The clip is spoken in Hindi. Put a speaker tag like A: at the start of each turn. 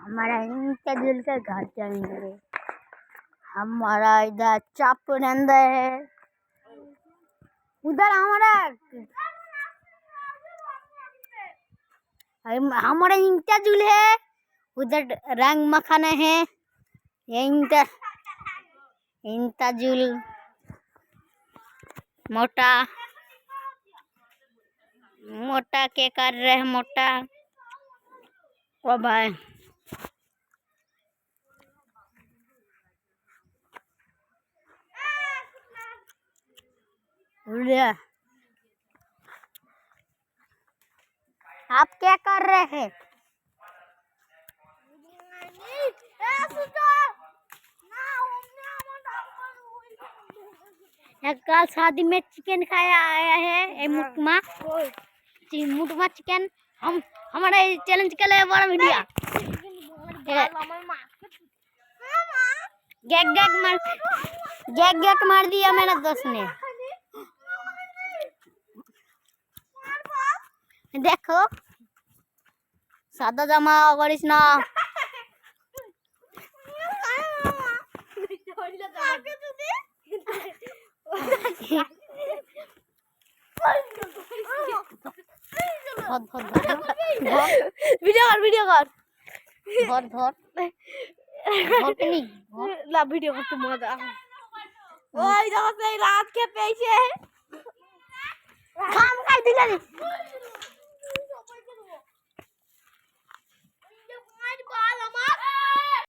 A: हमारा इंटरव्यू का घर जाएंगे। हमारा इधर चापुरंदा है, उधर हमारा इंटरव्यू है, उधर रंग मखाना है। ये इंटरव्यू मोटा मोटा के कर रहे हैं मोटा। ओ भाई आप क्या कर रहे हैं? कल शादी में चिकन खाया आया है मुटमा चिकन। हम हमारा चैलेंज के लिए बड़ा वीडियो गैग मार दिया मेरा दोस्त ने। देखो सादा जमा करिस ना। वीडियो कर ला वीडियो कर तुम मजा। ओए जगह से रात के पीछे काम कर दिला रे।